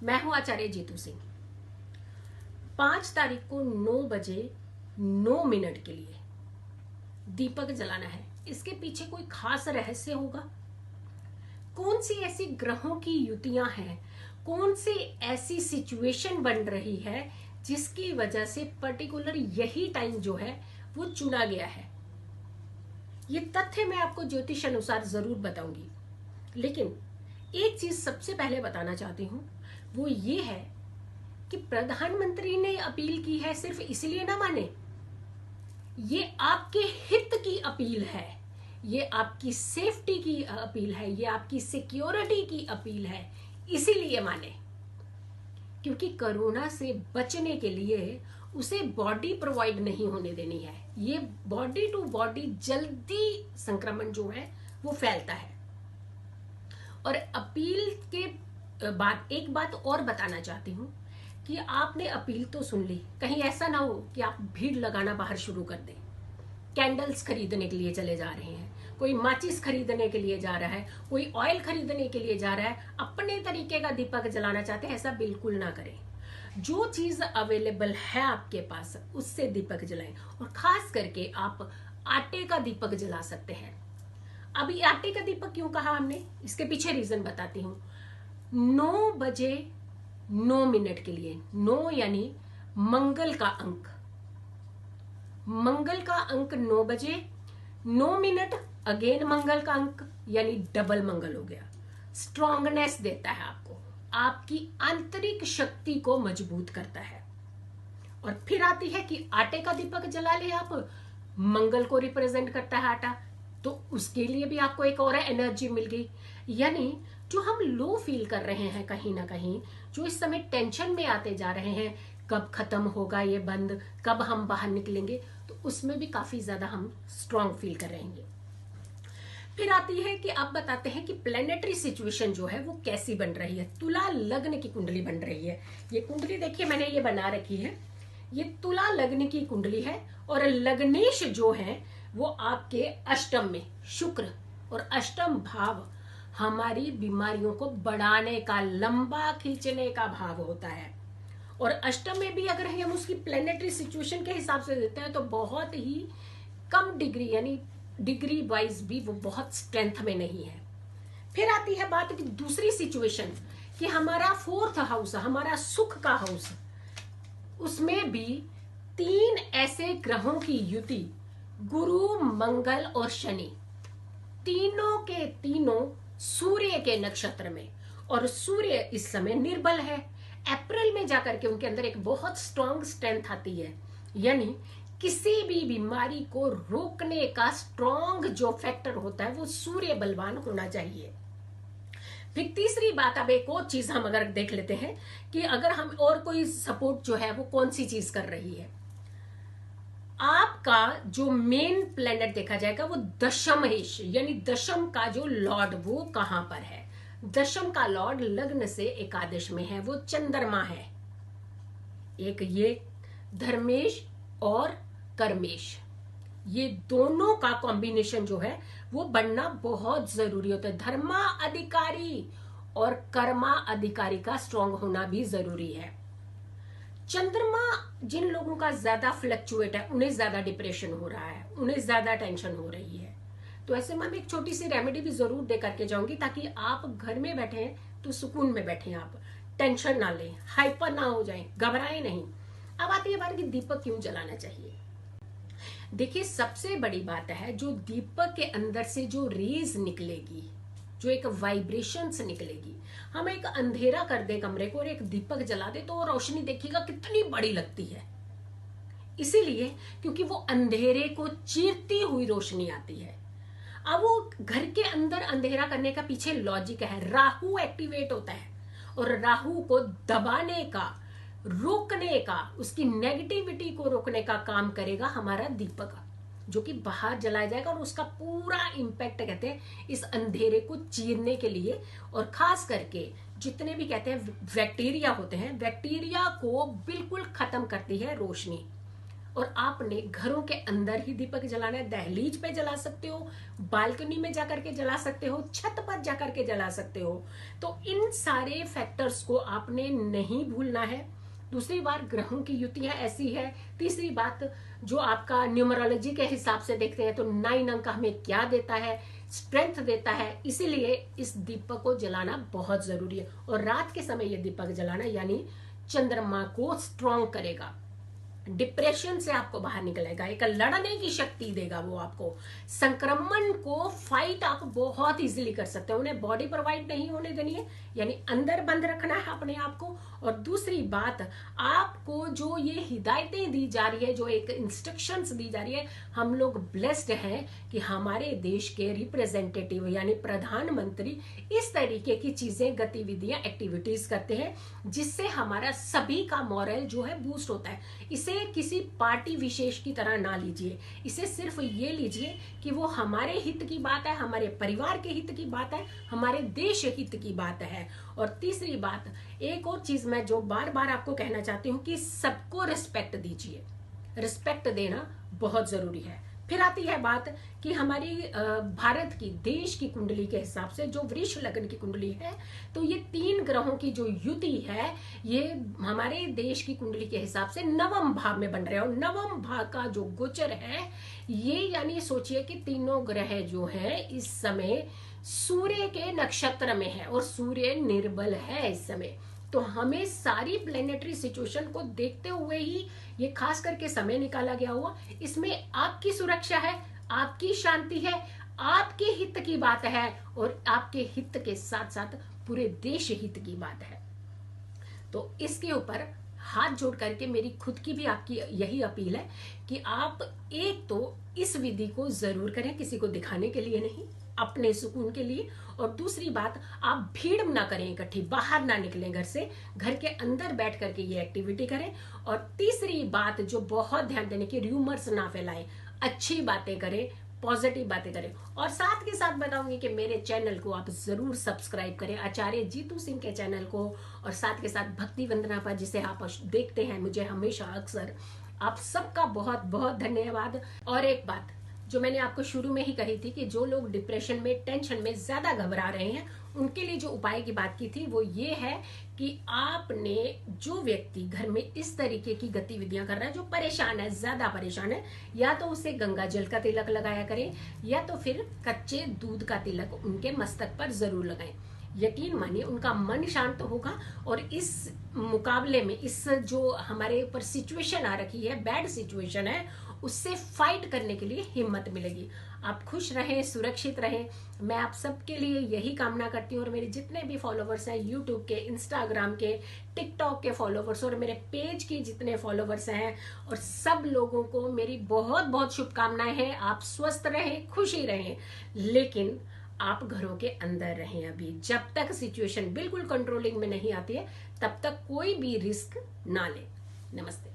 मैं हूं आचार्य जीतू सिंह। 5 तारीख को 9 बजे 9 मिनट के लिए दीपक जलाना है। इसके पीछे कोई खास रहस्य होगा? कौन सी ऐसी ग्रहों की युतियां हैं, कौन सी ऐसी सिचुएशन बन रही है जिसकी वजह से पर्टिकुलर यही टाइम जो है वो चुना गया है? ये तथ्य मैं आपको ज्योतिष अनुसार जरूर बताऊंगी, लेकिन एक चीज सबसे पहले बताना चाहती हूं, वो ये है कि प्रधानमंत्री ने अपील की है सिर्फ इसलिए ना माने। ये आपके हित की अपील है, ये आपकी सेफ्टी की अपील है, ये आपकी सिक्योरिटी की अपील है, इसीलिए माने। क्योंकि कोरोना से बचने के लिए उसे बॉडी प्रोवाइड नहीं होने देनी है। ये बॉडी टू बॉडी जल्दी संक्रमण जो है वो फैलता है। और अपील के बाद एक बात और बताना चाहती हूं कि आपने अपील तो सुन ली, कहीं ऐसा ना हो कि आप भीड़ लगाना बाहर शुरू कर दें। कैंडल्स खरीदने के लिए चले जा रहे हैं, कोई माचिस खरीदने के लिए जा रहा है, कोई ऑयल खरीदने के लिए जा रहा है, अपने तरीके का दीपक जलाना चाहते हैं। ऐसा बिल्कुल ना करें। जो चीज अवेलेबल है आपके पास उससे दीपक जलाएं। और खास करके आप आटे का दीपक जला सकते हैं। अभी आटे का दीपक क्यों कहा हमने, इसके पीछे रीजन बताती हूं। 9 बजे 9 मिनट के लिए, 9 यानी मंगल का अंक, मंगल का अंक 9 बजे 9 मिनट, अगेन मंगल का अंक यानी डबल मंगल हो गया। स्ट्रॉन्गनेस देता है आपको, आपकी आंतरिक शक्ति को मजबूत करता है। और फिर आती है कि आटे का दीपक जला ले आप, मंगल को रिप्रेजेंट करता है आटा, तो उसके लिए भी आपको एक और एनर्जी मिल गई। यानी जो हम लो फील कर रहे हैं कहीं ना कहीं, जो इस समय टेंशन में आते जा रहे हैं, कब खत्म होगा ये बंद, कब हम बाहर निकलेंगे, तो उसमें भी काफी ज्यादा हम स्ट्रांग फील कर रहे हैं। फिर आती है कि आप बताते हैं कि प्लेनेटरी सिचुएशन जो है वो कैसी बन रही है। तुला लग्न की कुंडली बन रही है। ये कुंडली देखिए मैंने ये बना रखी है, ये तुला लग्न की कुंडली है। और लग्नेश जो है वो आपके अष्टम में शुक्र, और अष्टम भाव हमारी बीमारियों को बढ़ाने का, लंबा खींचने का भाव होता है। और अष्टम में भी अगर हम उसकी प्लेनेटरी सिचुएशन के हिसाब से देते हैं तो बहुत ही कम डिग्री, यानी डिग्री वाइज भी वो बहुत स्ट्रेंथ में नहीं है। फिर आती है बात की दूसरी सिचुएशन कि हमारा 4th हाउस, हमारा सुख का हाउस, उसमें भी 3 ऐसे ग्रहों की युति, गुरु, मंगल और शनि, तीनों के तीनों सूर्य के नक्षत्र में। और सूर्य इस समय निर्बल है। अप्रैल में जाकर के उनके अंदर एक बहुत स्ट्रांग स्ट्रेंथ आती है। यानी किसी भी बीमारी को रोकने का स्ट्रांग जो फैक्टर होता है वो सूर्य बलवान होना चाहिए। फिर तीसरी बात, अब एक और चीज हम अगर देख लेते हैं कि अगर हम और कोई सपोर्ट जो है वो कौन सी चीज कर रही है। आपका जो मेन प्लेनेट देखा जाएगा वो दशमेश, यानी दशम का जो लॉर्ड वो कहां पर है। दशम का लॉर्ड लग्न से एकादश में है, वो चंद्रमा है। एक ये धर्मेश और कर्मेश, ये दोनों का कॉम्बिनेशन जो है वो बनना बहुत जरूरी होता है। धर्मा अधिकारी और कर्मा अधिकारी का स्ट्रांग होना भी जरूरी है। चंद्रमा जिन लोगों का ज्यादा फ्लक्चुएट है, उन्हें ज्यादा डिप्रेशन हो रहा है, उन्हें ज्यादा टेंशन हो रही है, तो ऐसे में मैं एक छोटी सी रेमेडी भी जरूर दे करके जाऊंगी ताकि आप घर में बैठे हैं तो सुकून में बैठे, आप टेंशन ना लें, हाइपर ना हो जाएं, घबराएं नहीं। अब आती है बात कि दीपक क्यों जलाना चाहिए। देखिए सबसे बड़ी बात है, जो दीपक के अंदर से जो रेज निकलेगी, जो एक वाइब्रेशंस निकलेगी, हम एक अंधेरा कर दे कमरे को और एक दीपक जला दे तो रोशनी देखिएगा कितनी बड़ी लगती है। इसीलिए क्योंकि वो अंधेरे को चीरती हुई रोशनी आती है। अब वो घर के अंदर अंधेरा करने का पीछे लॉजिक है, राहु एक्टिवेट होता है और राहु को दबाने का, रोकने का, उसकी नेगेटिविटी को रोकने का काम करेगा हमारा दीपक, जो कि बाहर जलाया जाएगा। और उसका पूरा इंपैक्ट कहते हैं इस अंधेरे को चीरने के लिए, और खास करके जितने भी कहते हैं बैक्टीरिया होते हैं, बैक्टीरिया को बिल्कुल खत्म करती है रोशनी। और आपने घरों के अंदर ही दीपक जलाना है। दहलीज पे जला सकते हो, बालकनी में जाकर के जला सकते हो, छत पर जाकर के जला सकते हो। तो इन सारे फैक्टर्स को आपने नहीं भूलना है। दूसरी बात, ग्रहों की युतियां ऐसी है। तीसरी बात, जो आपका न्यूमरोलॉजी के हिसाब से देखते हैं तो 9 अंक हमें क्या देता है, स्ट्रेंथ देता है। इसीलिए इस दीपक को जलाना बहुत जरूरी है। और रात के समय ये दीपक जलाना यानी चंद्रमा को स्ट्रॉन्ग करेगा, डिप्रेशन से आपको बाहर निकलेगा, एक लड़ने की शक्ति देगा वो आपको। संक्रमण को फाइट आप बहुत इजीली कर सकते हो। उन्हें बॉडी प्रोवाइड नहीं होने देनी है, यानी अंदर बंद रखना है अपने आप को। और दूसरी बात, आपको जो ये हिदायतें दी जा रही है, जो एक इंस्ट्रक्शंस दी जा रही है, हम लोग ब्लेस्ड हैं कि हमारे देश के रिप्रेजेंटेटिव यानी प्रधानमंत्री इस तरीके की चीजें, गतिविधियां, एक्टिविटीज करते हैं जिससे हमारा सभी का मॉरल जो है बूस्ट होता है। इसे किसी पार्टी विशेष की तरह ना लीजिए, इसे सिर्फ ये लीजिए कि वो हमारे हित की बात है, हमारे परिवार के हित की बात है, हमारे देश हित की बात है। और तीसरी बात, एक और चीज मैं जो बार बार आपको कहना चाहती हूँ कि सबको रिस्पेक्ट दीजिए। रिस्पेक्ट देना बहुत जरूरी है। फिर आती है बात कि हमारी भारत की, देश की कुंडली के हिसाब से जो वृष लग्न की कुंडली है, तो ये 3 ग्रहों की जो युति है, ये हमारे देश की कुंडली के हिसाब से 9वें भाव में बन रहे हैं। और 9वें भाव का जो गोचर है, ये यानी सोचिए कि तीनों ग्रह जो है इस समय सूर्य के नक्षत्र में है और सूर्य निर्बल है इस समय। तो हमें सारी प्लेनेटरी सिचुएशन को देखते हुए ही ये खास करके समय निकाला गया हुआ। इसमें आपकी सुरक्षा है, आपकी शांति है, आपके हित की बात है और आपके हित के साथ साथ पूरे देश हित की बात है। तो इसके ऊपर हाथ जोड़ करके मेरी खुद की भी आपकी यही अपील है कि आप एक तो इस विधि को जरूर करें, किसी को दिखाने के लिए नहीं, अपने सुकून के लिए। और दूसरी बात, आप भीड़ ना करें इकट्ठी, बाहर ना निकलें घर से, घर के अंदर बैठ करके ये एक्टिविटी करें। और तीसरी बात जो बहुत ध्यान देने की, र्यूमर्स ना फैलाएं, अच्छी बातें करें, पॉजिटिव बातें करें। और साथ के साथ बताऊंगी कि मेरे चैनल को आप जरूर सब्सक्राइब करें, आचार्य जीतू सिंह के चैनल को। और साथ के साथ भक्ति वंदना पर, जिसे आप देखते हैं मुझे हमेशा अक्सर, आप सबका बहुत बहुत धन्यवाद। और एक बात जो मैंने आपको शुरू में ही कही थी कि जो लोग डिप्रेशन में, टेंशन में ज्यादा घबरा रहे हैं, उनके लिए जो उपाय की बात की थी वो ये है कि आपने, जो व्यक्ति घर में इस तरीके की गतिविधियां कर रहा है, जो परेशान है, ज्यादा परेशान है, या तो उसे गंगा जल का तिलक लगाया करें या तो फिर कच्चे दूध का तिलक उनके मस्तक पर जरूर लगाएं। यकीन मानिए उनका मन शांत होगा और इस मुकाबले में, इस जो हमारे ऊपर सिचुएशन आ रखी है, बैड सिचुएशन है, उससे फाइट करने के लिए हिम्मत मिलेगी। आप खुश रहें, सुरक्षित रहें, मैं आप सबके लिए यही कामना करती हूँ। और मेरे जितने भी फॉलोवर्स हैं, यूट्यूब के, इंस्टाग्राम के, टिकटॉक के फॉलोवर्स और मेरे पेज के जितने फॉलोवर्स हैं, और सब लोगों को मेरी बहुत बहुत शुभकामनाएं हैं। आप स्वस्थ रहें, खुशी रहें, लेकिन आप घरों के अंदर रहें। अभी जब तक सिचुएशन बिल्कुल कंट्रोलिंग में नहीं आती है, तब तक कोई भी रिस्क ना लें। नमस्ते।